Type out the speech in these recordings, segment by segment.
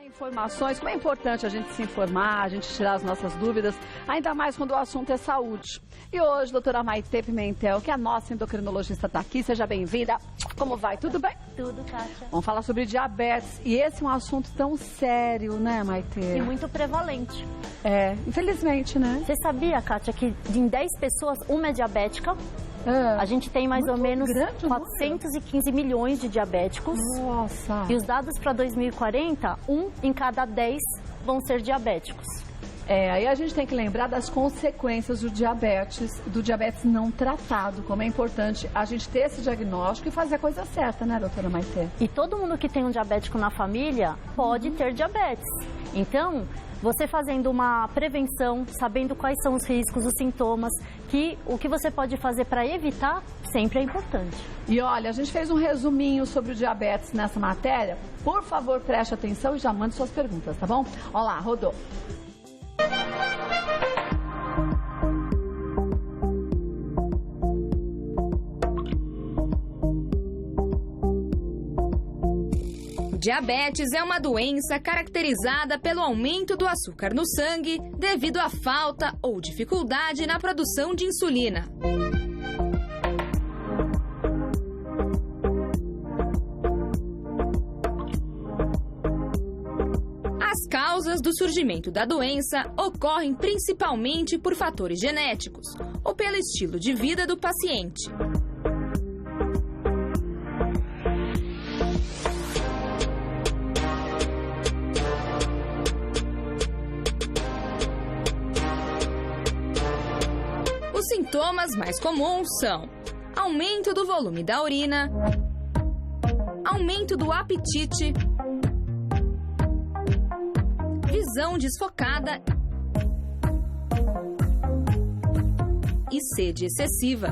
Informações, como é importante a gente se informar, a gente tirar as nossas dúvidas, ainda mais quando o assunto é saúde. E hoje, doutora Maitê Pimentel, que é a nossa endocrinologista, está aqui, seja bem-vinda. Como vai? Tudo bem? Tudo, Kátia. Vamos falar sobre diabetes, e esse é um assunto tão sério, né, Maitê? E muito prevalente. É, infelizmente, né? Você sabia, Kátia, que em 10 pessoas, uma é diabética? A gente tem mais ou menos 415 milhões de diabéticos. Nossa! E os dados para 2040, 1 em cada 10 vão ser diabéticos. Aí a gente tem que lembrar das consequências do diabetes não tratado, como é importante a gente ter esse diagnóstico e fazer a coisa certa, né, doutora Maitê? E todo mundo que tem um diabético na família pode ter diabetes. Então, você fazendo uma prevenção, sabendo quais são os riscos, os sintomas, o que você pode fazer para evitar, sempre é importante. E olha, a gente fez um resuminho sobre o diabetes nessa matéria. Por favor, preste atenção e já mande suas perguntas, tá bom? Olha lá, rodou. Diabetes é uma doença caracterizada pelo aumento do açúcar no sangue devido à falta ou dificuldade na produção de insulina. As causas do surgimento da doença ocorrem principalmente por fatores genéticos ou pelo estilo de vida do paciente. Os sintomas mais comuns são aumento do volume da urina, aumento do apetite, visão desfocada e sede excessiva.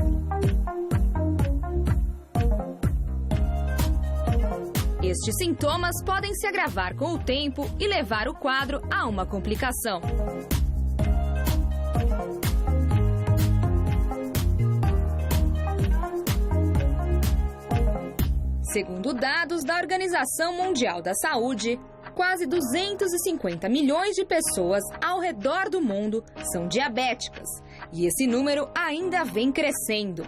Estes sintomas podem se agravar com o tempo e levar o quadro a uma complicação. Segundo dados da Organização Mundial da Saúde, quase 250 milhões de pessoas ao redor do mundo são diabéticas. E esse número ainda vem crescendo.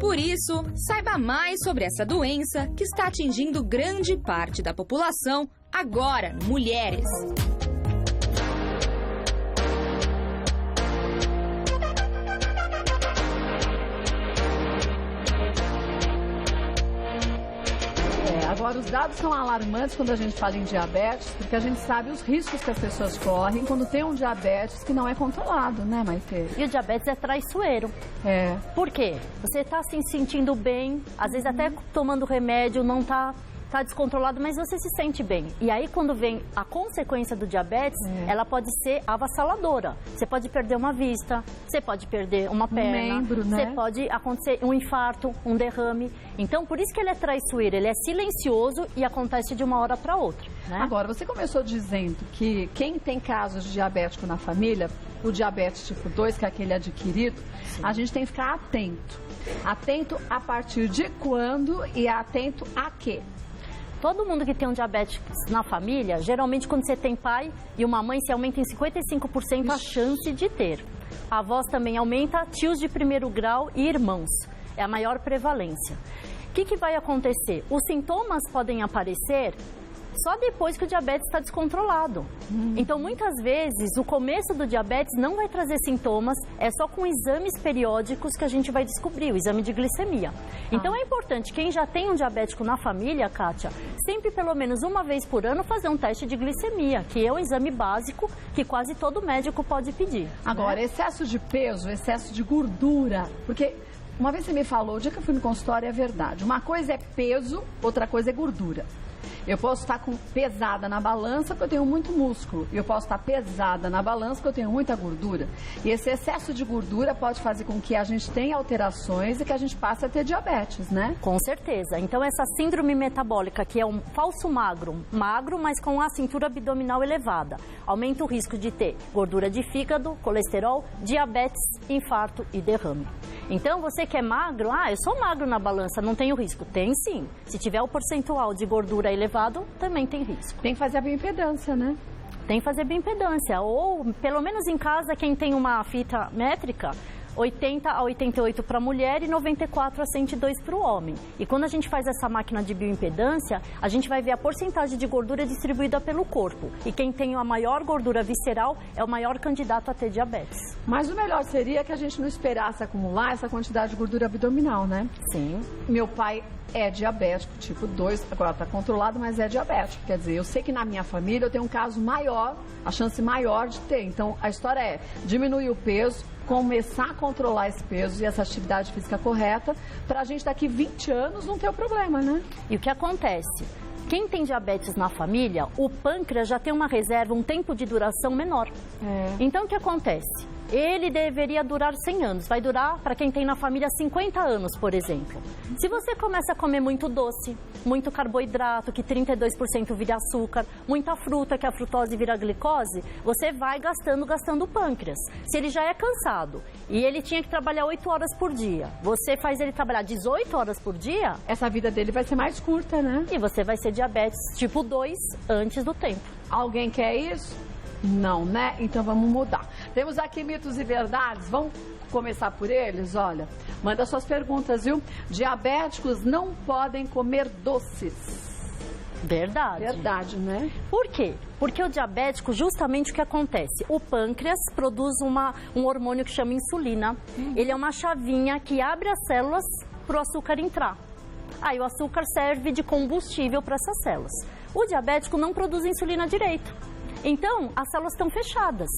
Por isso, saiba mais sobre essa doença que está atingindo grande parte da população agora, mulheres. Agora, os dados são alarmantes quando a gente fala em diabetes, porque a gente sabe os riscos que as pessoas correm quando tem um diabetes que não é controlado, né, Maitê? E o diabetes é traiçoeiro. Por quê? Você está se sentindo bem, às vezes até tomando remédio, não está descontrolado, mas você se sente bem. E aí, quando vem a consequência do diabetes, ela pode ser avassaladora. Você pode perder uma vista, você pode perder uma perna, membro, né? Você pode acontecer um infarto, um derrame. Então, por isso que ele é traiçoeiro, ele é silencioso e acontece de uma hora para outra, né? Agora, você começou dizendo que quem tem casos de diabético na família, o diabetes tipo 2, que é aquele adquirido, a gente tem que ficar atento. Atento a partir de quando e atento a quê? Todo mundo que tem um diabetes na família, geralmente quando você tem pai e uma mãe, se aumenta em 55% a chance de ter. A avós também aumenta, tios de primeiro grau e irmãos. É a maior prevalência. O que vai acontecer? Os sintomas podem aparecer só depois que o diabetes está descontrolado. Então, muitas vezes, o começo do diabetes não vai trazer sintomas, é só com exames periódicos que a gente vai descobrir, o exame de glicemia. Então, é importante, quem já tem um diabético na família, Kátia, sempre pelo menos uma vez por ano fazer um teste de glicemia, que é um exame básico que quase todo médico pode pedir. Agora, excesso de peso, excesso de gordura, porque uma vez você me falou, o dia que eu fui no consultório é verdade, uma coisa é peso, outra coisa é gordura. Eu posso estar pesada na balança porque eu tenho muito músculo. E eu posso estar pesada na balança porque eu tenho muita gordura. E esse excesso de gordura pode fazer com que a gente tenha alterações e que a gente passe a ter diabetes, né? Com certeza. Então, essa síndrome metabólica, que é um falso magro, mas com a cintura abdominal elevada, aumenta o risco de ter gordura de fígado, colesterol, diabetes, infarto e derrame. Então, você que é magro, eu sou magro na balança, não tenho risco. Tem sim. Se tiver o percentual de gordura elevado, também tem risco. Tem que fazer a bioimpedância, né? Tem que fazer bioimpedância. Ou, pelo menos em casa, quem tem uma fita métrica, 80 a 88 para a mulher e 94 a 102 para o homem. E quando a gente faz essa máquina de bioimpedância, a gente vai ver a porcentagem de gordura distribuída pelo corpo. E quem tem a maior gordura visceral é o maior candidato a ter diabetes. Mas o melhor seria que a gente não esperasse acumular essa quantidade de gordura abdominal, né? Sim. Meu pai é diabético, tipo 2, agora está controlado, mas é diabético. Quer dizer, eu sei que na minha família eu tenho um caso maior, a chance maior de ter. Então, a história é diminuir o peso, começar a controlar esse peso e essa atividade física correta, para a gente daqui 20 anos não ter o problema, né? E o que acontece? Quem tem diabetes na família, o pâncreas já tem uma reserva, um tempo de duração menor. Então, o que acontece? Ele deveria durar 100 anos. Vai durar, para quem tem na família, 50 anos, por exemplo. Se você começa a comer muito doce, muito carboidrato, que 32% vira açúcar, muita fruta, que a frutose vira glicose, você vai gastando o pâncreas. Se ele já é cansado e ele tinha que trabalhar 8 horas por dia, você faz ele trabalhar 18 horas por dia, essa vida dele vai ser mais curta, né? E você vai ser diabetes tipo 2 antes do tempo. Alguém quer isso? Não, né? Então vamos mudar. Temos aqui mitos e verdades. Vamos começar por eles? Olha, manda suas perguntas, viu? Diabéticos não podem comer doces. Verdade. Verdade, né? Por quê? Porque o diabético, justamente o que acontece? O pâncreas produz um hormônio que chama insulina. Ele é uma chavinha que abre as células para o açúcar entrar. Aí o açúcar serve de combustível para essas células. O diabético não produz insulina direito. Então, as células estão fechadas.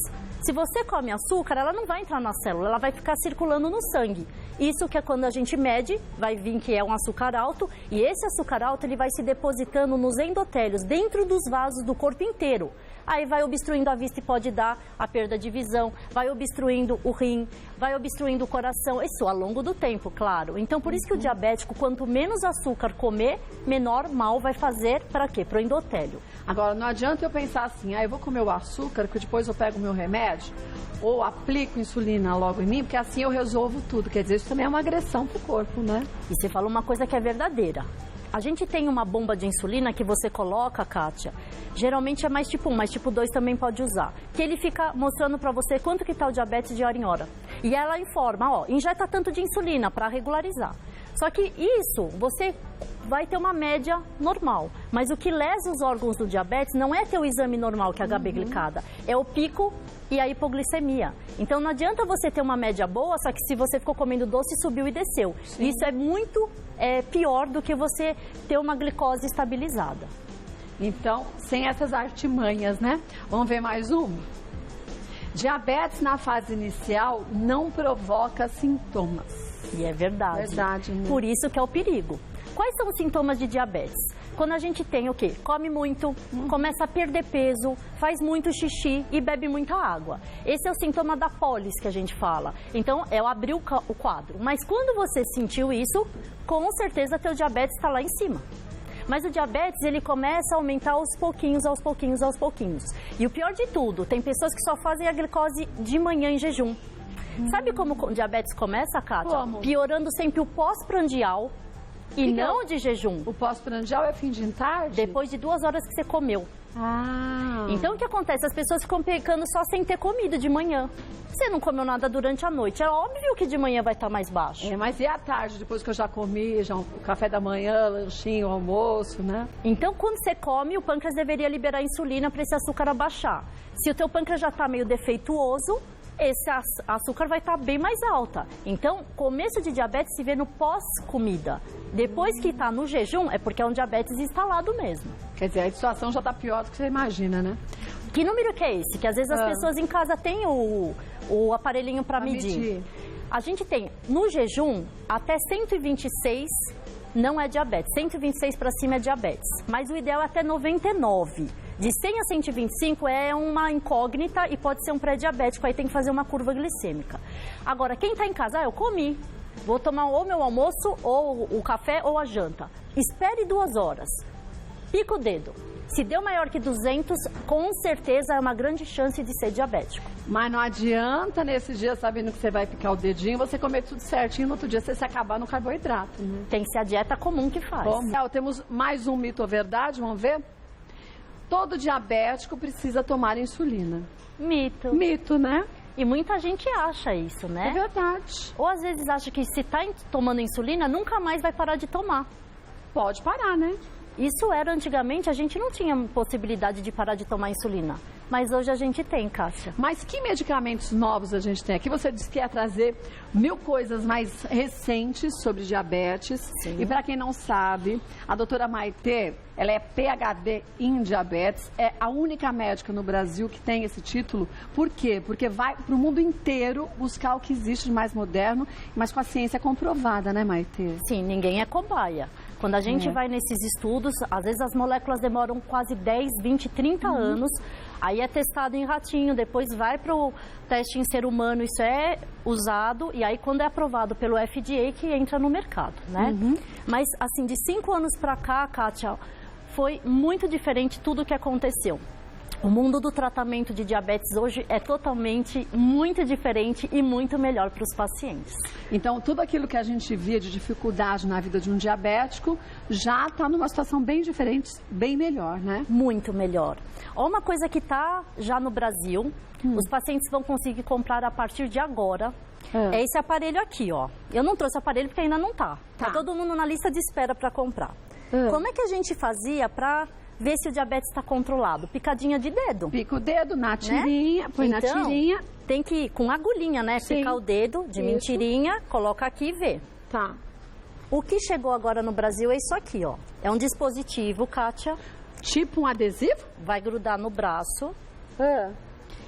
Se você come açúcar, ela não vai entrar na célula, ela vai ficar circulando no sangue. Isso que é quando a gente mede, vai vir que é um açúcar alto, e esse açúcar alto ele vai se depositando nos endotélios, dentro dos vasos do corpo inteiro. Aí vai obstruindo a vista e pode dar a perda de visão, vai obstruindo o rim, vai obstruindo o coração, isso ao longo do tempo, claro. Então, por isso que o diabético, quanto menos açúcar comer, menor mal vai fazer para quê? Para o endotélio. Agora, não adianta eu pensar assim, eu vou comer o açúcar, que depois eu pego o meu remédio, ou aplico insulina logo em mim, porque assim eu resolvo tudo. Quer dizer, isso também é uma agressão pro corpo, né? E você falou uma coisa que é verdadeira. A gente tem uma bomba de insulina que você coloca, Kátia, geralmente é mais tipo 1, mas tipo 2 também pode usar. Que ele fica mostrando pra você quanto que tá o diabetes de hora em hora. E ela informa, injeta tanto de insulina para regularizar. Só que isso, você vai ter uma média normal. Mas o que lesa os órgãos do diabetes não é ter o exame normal, que é a HB glicada, é o pico e a hipoglicemia. Então não adianta você ter uma média boa, só que se você ficou comendo doce, subiu e desceu. Sim. Isso é muito pior do que você ter uma glicose estabilizada. Então, sem essas artimanhas, né? Vamos ver mais uma? Diabetes na fase inicial não provoca sintomas. E é verdade. Verdade, né? Por isso que é o perigo. Quais são os sintomas de diabetes? Quando a gente tem o quê? Come muito, começa a perder peso, faz muito xixi e bebe muita água. Esse é o sintoma da polis que a gente fala. Então, é abrir o quadro. Mas quando você sentiu isso, com certeza teu diabetes está lá em cima. Mas o diabetes, ele começa a aumentar aos pouquinhos, aos pouquinhos, aos pouquinhos. E o pior de tudo, tem pessoas que só fazem a glicose de manhã em jejum. Sabe como o diabetes começa, Kátia? Como? Piorando sempre o pós-prandial e não de jejum. O pós-prandial é fim de tarde? Depois de 2 horas que você comeu. Então, o que acontece? As pessoas ficam pecando só sem ter comido de manhã. Você não comeu nada durante a noite. É óbvio que de manhã vai estar mais baixo. Mas e à tarde, depois que eu já comi, o café da manhã, lanchinho, almoço, né? Então, quando você come, o pâncreas deveria liberar insulina para esse açúcar abaixar. Se o teu pâncreas já está meio defeituoso, esse açúcar vai estar bem mais alta. Então, começo de diabetes se vê no pós-comida. Depois que está no jejum, é porque é um diabetes instalado mesmo. Quer dizer, a situação já está pior do que você imagina, né? Que número que é esse? Que às vezes as pessoas em casa têm o aparelhinho para medir. A gente tem, no jejum, até 126 não é diabetes. 126 para cima é diabetes. Mas o ideal é até 99. De 100 a 125 é uma incógnita e pode ser um pré-diabético. Aí tem que fazer uma curva glicêmica. Agora, quem está em casa, eu comi. Vou tomar ou meu almoço, ou o café, ou a janta. Espere 2 horas. Pica o dedo. Se deu maior que 200, com certeza é uma grande chance de ser diabético. Mas não adianta nesses dias, sabendo que você vai picar o dedinho, você comer tudo certinho, no outro dia você se acabar no carboidrato, né? Tem que ser a dieta comum que faz. Temos mais um mito ou verdade, vamos ver? Todo diabético precisa tomar insulina. Mito. Mito, né? E muita gente acha isso, né? É verdade. Ou às vezes acha que se está tomando insulina, nunca mais vai parar de tomar. Pode parar, né? Isso era antigamente, a gente não tinha possibilidade de parar de tomar insulina. Mas hoje a gente tem, Cássia. Mas que medicamentos novos a gente tem? Aqui você disse que ia trazer 1000 coisas mais recentes sobre diabetes. Sim. E para quem não sabe, a doutora Maitê, ela é PhD em diabetes. É a única médica no Brasil que tem esse título. Por quê? Porque vai para o mundo inteiro buscar o que existe de mais moderno, mas com a ciência comprovada, né, Maitê? Sim, ninguém é cobaia. Quando a gente vai nesses estudos, às vezes as moléculas demoram quase 10, 20, 30 anos. Aí é testado em ratinho, depois vai para o teste em ser humano, isso é usado. E aí quando é aprovado pelo FDA que entra no mercado, né? Mas assim, de 5 anos para cá, Kátia, foi muito diferente tudo o que aconteceu. O mundo do tratamento de diabetes hoje é totalmente muito diferente e muito melhor para os pacientes. Então, tudo aquilo que a gente via de dificuldade na vida de um diabético já está numa situação bem diferente, bem melhor, né? Muito melhor. Uma coisa que está já no Brasil, os pacientes vão conseguir comprar a partir de agora. É esse aparelho aqui, ó. Eu não trouxe o aparelho porque ainda não está. Tá todo mundo na lista de espera para comprar. Como é que a gente fazia para ver se o diabetes está controlado? Picadinha de dedo. Pica o dedo na tirinha, né? Põe então, na tirinha. Tem que ir com agulhinha, né? Sim. Picar o dedo de mentirinha, coloca aqui e vê. Tá. O que chegou agora no Brasil é isso aqui, ó. É um dispositivo, Kátia. Tipo um adesivo? Vai grudar no braço.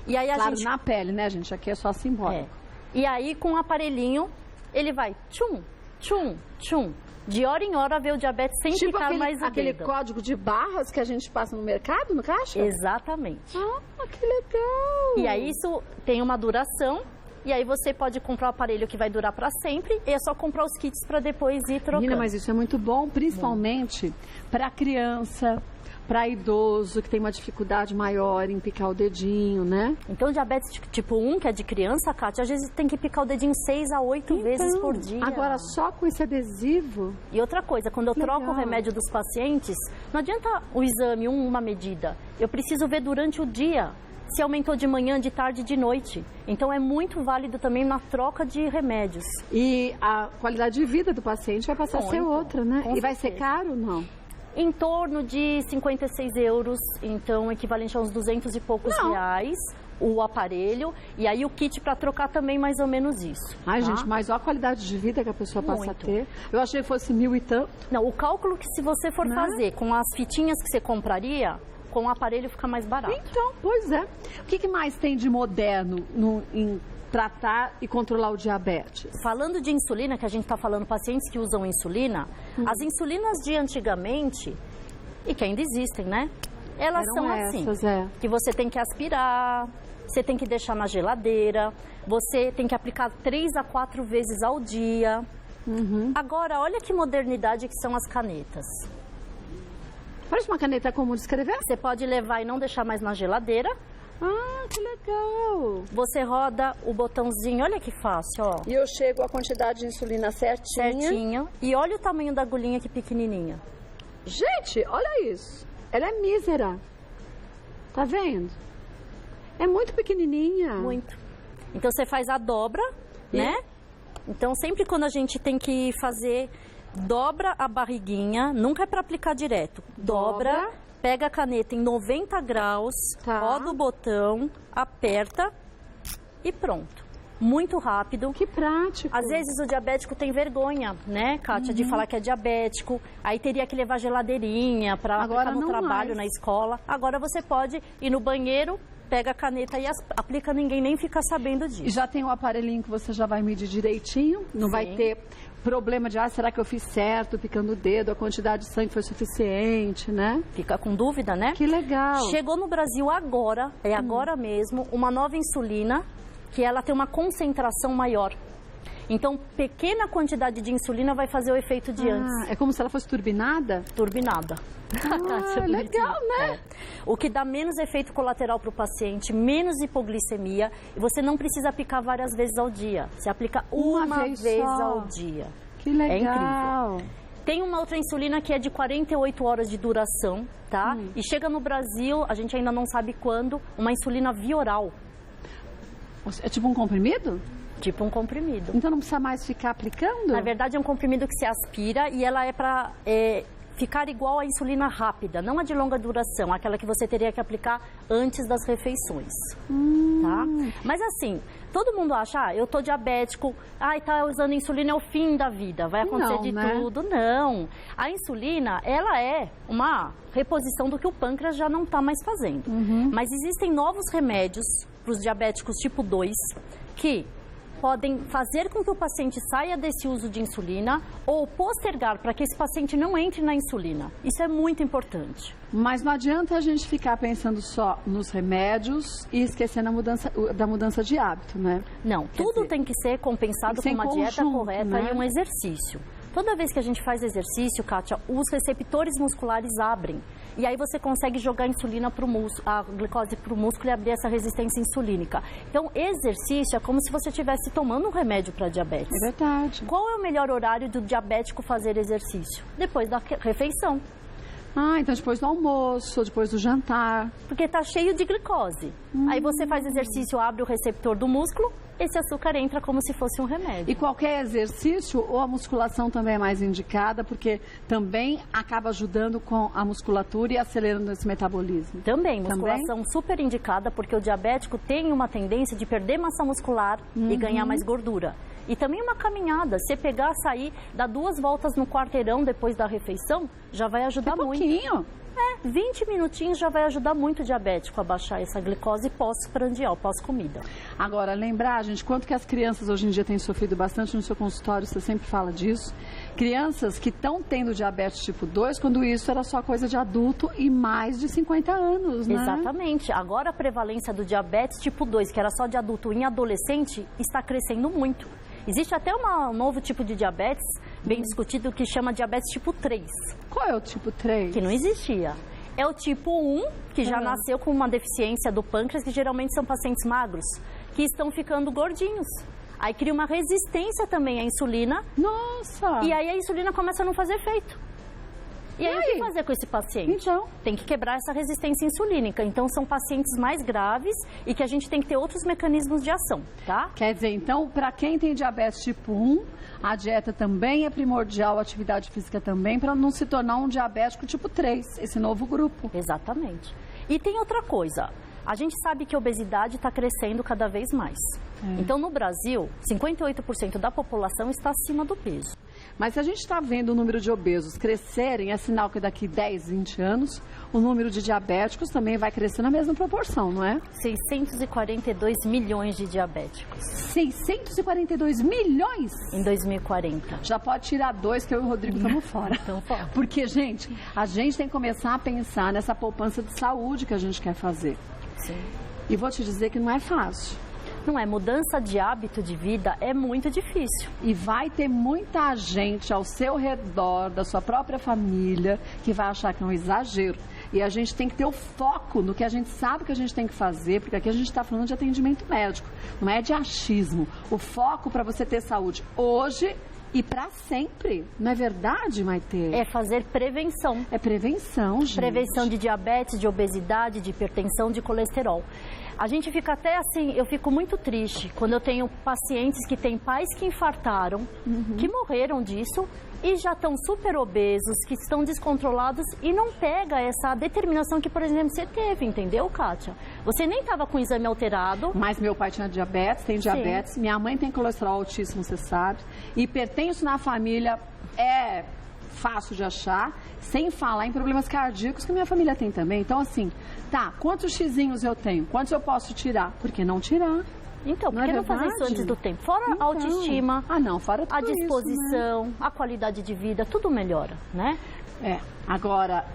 E aí claro, na pele, né, gente? Aqui é só simbólico. E aí, com o aparelhinho, ele vai tchum, tchum, tchum. De hora em hora, ver o diabetes sem tipo picar mais o aquele dedo. Código de barras que a gente passa no mercado, no caixa? Exatamente. Ah, que legal! E aí, isso tem uma duração. E aí, você pode comprar o aparelho que vai durar para sempre. E é só comprar os kits para depois ir trocando. Menina, mas isso é muito bom, principalmente para criança, para idoso que tem uma dificuldade maior em picar o dedinho, né? Então, diabetes tipo 1, que é de criança, Kátia, às vezes tem que picar o dedinho 6 a 8 vezes por dia. Agora, só com esse adesivo? E outra coisa, quando eu troco o remédio dos pacientes, não adianta o exame, uma medida. Eu preciso ver durante o dia se aumentou de manhã, de tarde, de noite. Então, é muito válido também na troca de remédios. E a qualidade de vida do paciente vai passar a ser outra, né? E vai ser caro ou não? Em torno de 56 euros, então equivalente a uns 200 e poucos reais o aparelho. E aí o kit para trocar também mais ou menos isso. Ai, gente, mas olha a qualidade de vida que a pessoa passa a ter. Eu achei que fosse 1000 e tanto. Não, o cálculo que se você for fazer com as fitinhas que você compraria, com o aparelho fica mais barato. Então, pois é. O que mais tem de moderno em tratar e controlar o diabetes? Falando de insulina, que a gente está falando pacientes que usam insulina, as insulinas de antigamente, e que ainda existem, né? Elas são assim, que você tem que aspirar, você tem que deixar na geladeira, você tem que aplicar 3 a 4 vezes ao dia. Agora, olha que modernidade que são as canetas. Parece uma caneta comum de escrever? Você pode levar e não deixar mais na geladeira. Ah, que legal! Você roda o botãozinho, olha que fácil, ó. E eu chego a quantidade de insulina certinha. Certinho. E olha o tamanho da agulhinha que pequenininha. Gente, olha isso. Ela é mísera. Tá vendo? É muito pequenininha. Muito. Então você faz a dobra, né? Então sempre quando a gente tem que fazer, dobra a barriguinha, nunca é para aplicar direto. Dobra. Pega a caneta em 90 graus, roda o botão, aperta e pronto. Muito rápido. Que prático. Às vezes o diabético tem vergonha, né, Kátia, de falar que é diabético. Aí teria que levar geladeirinha para aplicar no trabalho, na escola. Agora você pode ir no banheiro, pega a caneta e aplica, ninguém nem fica sabendo disso. E já tem o aparelhinho que você já vai medir direitinho, não Sim. vai ter problema de, será que eu fiz certo, picando o dedo, a quantidade de sangue foi suficiente, né? Fica com dúvida, né? Que legal. Chegou no Brasil agora, agora mesmo, uma nova insulina, que ela tem uma concentração maior. Então, pequena quantidade de insulina vai fazer o efeito de antes. É como se ela fosse turbinada? Turbinada. Legal, né? O que dá menos efeito colateral para o paciente, menos hipoglicemia, e você não precisa aplicar várias vezes ao dia. Você aplica uma vez ao dia. Que legal. É incrível. Tem uma outra insulina que é de 48 horas de duração, tá? E chega no Brasil, a gente ainda não sabe quando, uma insulina vioral. É tipo um comprimido? Tipo um comprimido. Então não precisa mais ficar aplicando? Na verdade é um comprimido que se aspira e ela é para ficar igual à insulina rápida, não a de longa duração, aquela que você teria que aplicar antes das refeições, tá? Mas assim, todo mundo acha, eu tô diabético, tá usando insulina é o fim da vida, vai acontecer tudo. Não, a insulina, ela é uma reposição do que o pâncreas já não está mais fazendo. Mas existem novos remédios para os diabéticos tipo 2 que podem fazer com que o paciente saia desse uso de insulina ou postergar para que esse paciente não entre na insulina. Isso é muito importante. Mas não adianta a gente ficar pensando só nos remédios e esquecendo da mudança de hábito, né? Não, tudo tem que ser compensado com uma dieta correta, né? E um exercício. Toda vez que a gente faz exercício, Kátia, os receptores musculares abrem. E aí você consegue jogar insulina para o músculo, a glicose para o músculo e abrir essa resistência insulínica. Então, exercício é como se você estivesse tomando um remédio para diabetes. É verdade. Qual é o melhor horário do diabético fazer exercício? Depois da refeição. Então depois do almoço, depois do jantar. Porque está cheio de glicose. Aí você faz exercício, abre o receptor do músculo, esse açúcar entra como se fosse um remédio. E qualquer exercício ou a musculação também é mais indicada, porque também acaba ajudando com a musculatura e acelerando esse metabolismo? Também, musculação super indicada, porque o diabético tem uma tendência de perder massa muscular e ganhar mais gordura. E também uma caminhada, você pegar, sair, dar 2 voltas no quarteirão depois da refeição, já vai ajudar muito. Pouquinho. 20 minutinhos já vai ajudar muito o diabético a baixar essa glicose pós-prandial, pós-comida. Agora, lembrar, gente, quanto que as crianças hoje em dia têm sofrido bastante no seu consultório, você sempre fala disso. Crianças que estão tendo diabetes tipo 2, quando isso era só coisa de adulto e mais de 50 anos, né? Exatamente. Agora a prevalência do diabetes tipo 2, que era só de adulto em adolescente, está crescendo muito. Existe até um novo tipo de diabetes, bem discutido, que chama diabetes tipo 3. Qual é o tipo 3? Que não existia. É o tipo 1, que já nasceu com uma deficiência do pâncreas, que geralmente são pacientes magros, que estão ficando gordinhos. Aí cria uma resistência também à insulina. Nossa! E aí a insulina começa a não fazer efeito. E aí, o que fazer com esse paciente? Então? Tem que quebrar essa resistência insulínica. Então, são pacientes mais graves e que a gente tem que ter outros mecanismos de ação, tá? Quer dizer, então, para quem tem diabetes tipo 1, a dieta também é primordial, a atividade física também, para não se tornar um diabético tipo 3, esse novo grupo. Exatamente. E tem outra coisa. A gente sabe que a obesidade está crescendo cada vez mais. Então, no Brasil, 58% da população está acima do peso. Mas se a gente está vendo o número de obesos crescerem, é sinal que daqui 10, 20 anos, o número de diabéticos também vai crescer na mesma proporção, não é? 642 milhões de diabéticos. 642 milhões? Em 2040. Já pode tirar 2, que eu e o Rodrigo estamos fora. Então, fora. Porque, gente, a gente tem que começar a pensar nessa poupança de saúde que a gente quer fazer. Sim. E vou te dizer que não é fácil. Não é, mudança de hábito de vida é muito difícil. E vai ter muita gente ao seu redor, da sua própria família, que vai achar que é um exagero. E a gente tem que ter o foco no que a gente sabe que a gente tem que fazer, porque aqui a gente está falando de atendimento médico, não é de achismo. O foco para você ter saúde hoje e para sempre. Não é verdade, Maitê? É fazer prevenção. É prevenção, gente. Prevenção de diabetes, de obesidade, de hipertensão, de colesterol. A gente fica até assim, eu fico muito triste quando eu tenho pacientes que têm pais que infartaram, que morreram disso e já estão super obesos, que estão descontrolados e não pega essa determinação que, por exemplo, você teve, entendeu, Kátia? Você nem estava com o exame alterado. Mas meu pai tinha diabetes, tem diabetes, minha mãe tem colesterol altíssimo, você sabe. Hipertenso na família é fácil de achar, sem falar em problemas cardíacos que a minha família tem também. Então, assim, tá, quantos xizinhos eu tenho? Quantos eu posso tirar? Por que não tirar? Então, por que não fazer isso antes do tempo? Fora a autoestima, fora tudo a disposição, isso, né? a qualidade de vida, tudo melhora, né? Agora,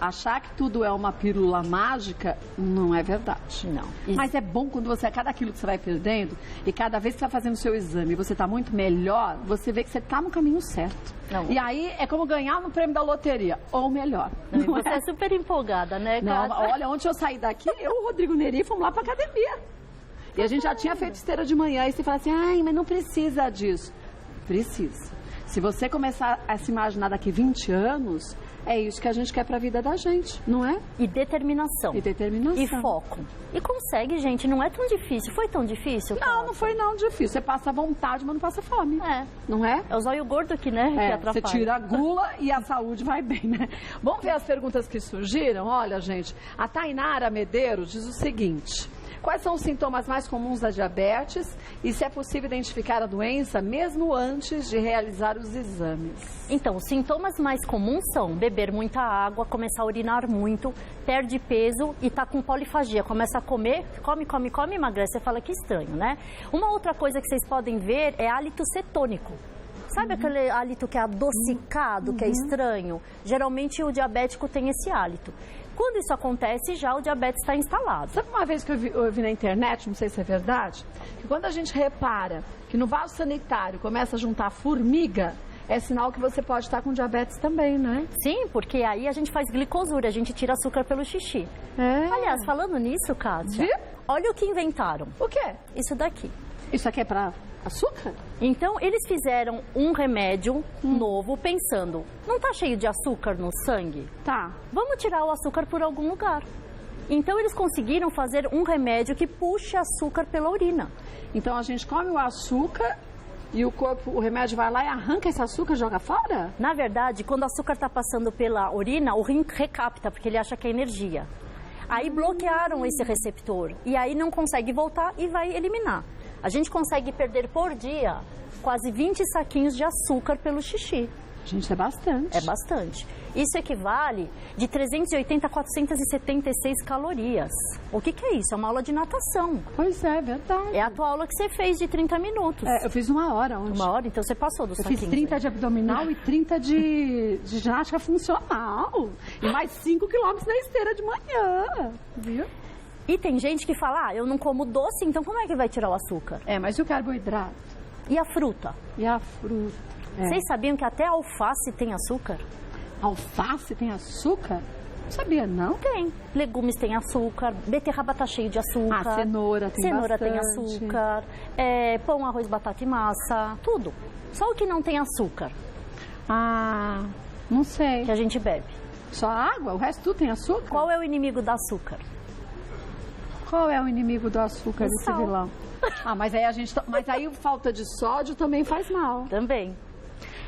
achar que tudo é uma pílula mágica não é verdade. Não. Mas é bom quando você, a cada quilo que você vai perdendo e cada vez que você vai fazendo o seu exame, você está muito melhor, você vê que você está no caminho certo. Não. E aí é como ganhar no prêmio da loteria, ou melhor. Não, você é super empolgada, né, Não, Kátia? olha, ontem eu saí daqui, eu e o Rodrigo Neri fomos lá para academia. E a gente já tinha feito esteira de manhã, e você fala assim, ai, mas não precisa disso. Precisa. Se você começar a se imaginar daqui 20 anos, é isso que a gente quer para a vida da gente, não é? E determinação. E determinação. E foco. E consegue, gente, não é tão difícil. Foi tão difícil? Não foi não difícil. Você passa vontade, mas não passa fome. Não é? É o zóio gordo aqui, né, que atrapalha. Você tira a gula e a saúde vai bem, né? Vamos ver as perguntas que surgiram? Olha, gente, a Tainara Medeiros diz o seguinte... Quais são os sintomas mais comuns da diabetes e se é possível identificar a doença mesmo antes de realizar os exames? Então, os sintomas mais comuns são beber muita água, começar a urinar muito, perde peso e tá com polifagia. Começa a comer, come, emagrece. Você fala que estranho, né? Uma outra coisa que vocês podem ver é hálito cetônico. Sabe aquele hálito que é adocicado, que é estranho? Geralmente o diabético tem esse hálito. Quando isso acontece, já o diabetes está instalado. Sabe uma vez que eu vi na internet, não sei se é verdade, que quando a gente repara que no vaso sanitário começa a juntar formiga, é sinal que você pode estar com diabetes também, né? Sim, porque aí a gente faz glicosura, a gente tira açúcar pelo xixi. Aliás, falando nisso, Kátia, olha o que inventaram. O quê? Isso daqui. Isso aqui é para açúcar? Então, eles fizeram um remédio novo, pensando, não tá cheio de açúcar no sangue? Tá. Vamos tirar o açúcar por algum lugar. Então, eles conseguiram fazer um remédio que puxa açúcar pela urina. Então, a gente come o açúcar e o remédio vai lá e arranca esse açúcar e joga fora? Na verdade, quando o açúcar está passando pela urina, o rim recapta, porque ele acha que é energia. Aí bloquearam esse receptor e aí não consegue voltar e vai eliminar. A gente consegue perder por dia quase 20 saquinhos de açúcar pelo xixi. Gente, é bastante. É bastante. Isso equivale de 380 a 476 calorias. O que é isso? É uma aula de natação. Pois é, verdade. É a tua aula que você fez de 30 minutos. Eu fiz 1 hora ontem. 1 hora? Então você passou dos saquinhos. Eu fiz 30 de abdominal e 30 de ginástica funcional. E mais 5 quilômetros na esteira de manhã. Viu? E tem gente que fala, eu não como doce, então como é que vai tirar o açúcar? Mas e o carboidrato? E a fruta? E a fruta? Vocês sabiam que até a alface tem açúcar? Alface tem açúcar? Não sabia, não? Tem. Legumes têm açúcar, beterraba tá cheio de açúcar. Cenoura tem Cenoura bastante. tem açúcar, pão, arroz, batata e massa, tudo. Só o que não tem açúcar. Não sei. Que a gente bebe. Só água? O resto tudo tem açúcar? Qual é o inimigo do açúcar? Qual é o inimigo do açúcar desse vilão? Mas aí mas aí falta de sódio também faz mal. Também.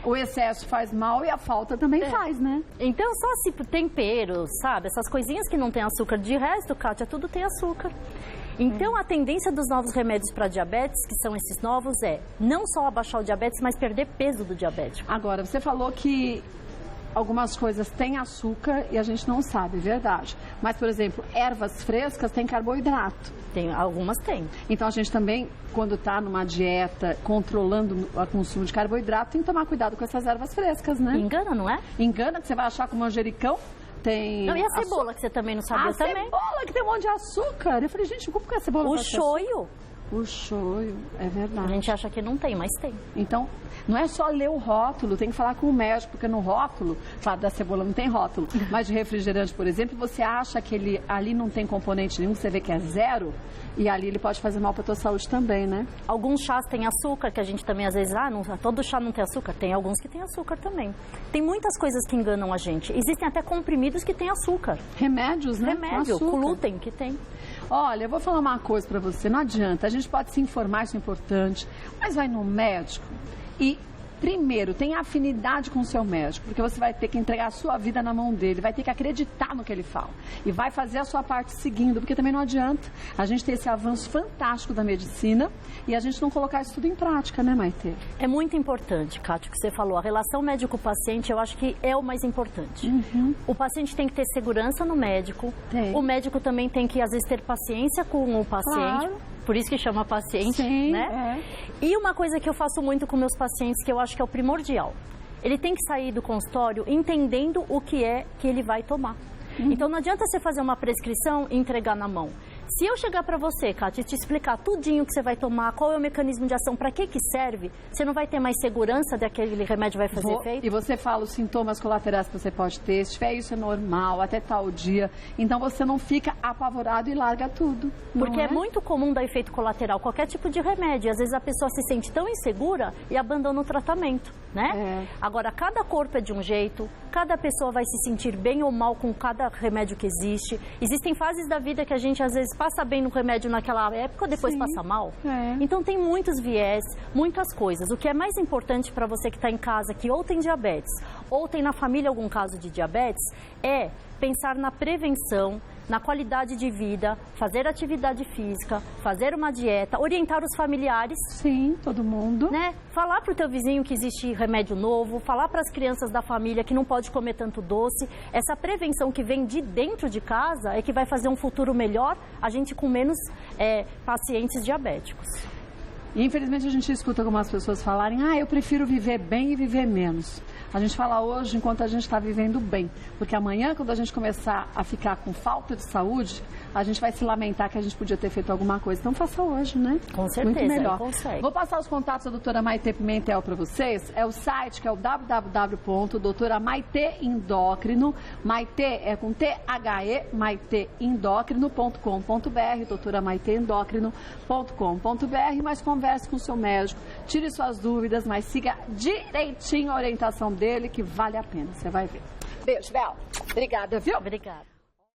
O excesso faz mal e a falta também faz, né? Então, só se temperos, sabe? Essas coisinhas que não tem açúcar. De resto, Kátia, tudo tem açúcar. Então, a tendência dos novos remédios para diabetes, que são esses novos, é não só abaixar o diabetes, mas perder peso do diabético. Agora, você falou que algumas coisas têm açúcar e a gente não sabe, verdade. Mas, por exemplo, ervas frescas têm carboidrato. Algumas têm. Então, a gente também, quando está numa dieta, controlando o consumo de carboidrato, tem que tomar cuidado com essas ervas frescas, né? Engana, não é? Engana, que você vai achar que o manjericão tem... Não, e a cebola, que você também não sabia também? A cebola, que tem um monte de açúcar. Eu falei, gente, como que a cebola... O shoyu. O shoyu, é verdade. A gente acha que não tem, mas tem. Então, não é só ler o rótulo, tem que falar com o médico, porque no rótulo, claro, da cebola não tem rótulo, mas de refrigerante, por exemplo, você acha que ali não tem componente nenhum, você vê que é 0, e ali ele pode fazer mal para a tua saúde também, né? Alguns chás têm açúcar, que a gente também às vezes, todo chá não tem açúcar. Tem alguns que têm açúcar também. Tem muitas coisas que enganam a gente. Existem até comprimidos que têm açúcar. Remédios, né? Remédio, glúten que tem. Olha, eu vou falar uma coisa para você, não adianta, a gente pode se informar, isso é importante, mas vai no médico e primeiro, tenha afinidade com o seu médico, porque você vai ter que entregar a sua vida na mão dele, vai ter que acreditar no que ele fala e vai fazer a sua parte seguindo, porque também não adianta a gente ter esse avanço fantástico da medicina e a gente não colocar isso tudo em prática, né, Maitê? É muito importante, Kátia, o que você falou. A relação médico-paciente, eu acho que é o mais importante. O paciente tem que ter segurança no médico, o médico também tem que, às vezes, ter paciência com o paciente. Claro. Por isso que chama paciente, sim, né? E uma coisa que eu faço muito com meus pacientes, que eu acho que é o primordial. Ele tem que sair do consultório entendendo o que é que ele vai tomar. Então não adianta você fazer uma prescrição e entregar na mão. Se eu chegar para você, Kátia, e te explicar tudinho que você vai tomar, qual é o mecanismo de ação, para que serve, você não vai ter mais segurança de que aquele remédio vai fazer efeito? E você fala os sintomas colaterais que você pode ter, se tiver isso é normal, até tal dia. Então você não fica apavorado e larga tudo. Porque é muito comum dar efeito colateral, qualquer tipo de remédio. Às vezes a pessoa se sente tão insegura e abandona o tratamento, né? Agora, cada corpo é de um jeito, cada pessoa vai se sentir bem ou mal com cada remédio que existe. Existem fases da vida que a gente às vezes passa bem no remédio naquela época, depois passa mal. Então tem muitos viés, muitas coisas. O que é mais importante para você que está em casa, que ou tem diabetes, ou tem na família algum caso de diabetes, é pensar na prevenção, na qualidade de vida, fazer atividade física, fazer uma dieta, orientar os familiares. Sim, todo mundo. Né? Falar para o teu vizinho que existe remédio novo, falar para as crianças da família que não pode comer tanto doce. Essa prevenção que vem de dentro de casa é que vai fazer um futuro melhor, a gente com menos pacientes diabéticos. E, infelizmente, a gente escuta algumas pessoas falarem: eu prefiro viver bem e viver menos. A gente fala hoje enquanto a gente está vivendo bem, porque amanhã, quando a gente começar a ficar com falta de saúde, a gente vai se lamentar que a gente podia ter feito alguma coisa. Então faça hoje, né? Com certeza, muito melhor. Consegue. Vou passar os contatos da doutora Maitê Pimentel para vocês. É o site que é o www.doutoramaiteendócrino, Maitê é com THE, maiteendócrino.com.br, doutoramaiteendócrino.com.br, mas converse com o seu médico, tire suas dúvidas, mas siga direitinho a orientação dele, que vale a pena, você vai ver. Beijo, Bel. Obrigada, viu? Obrigada.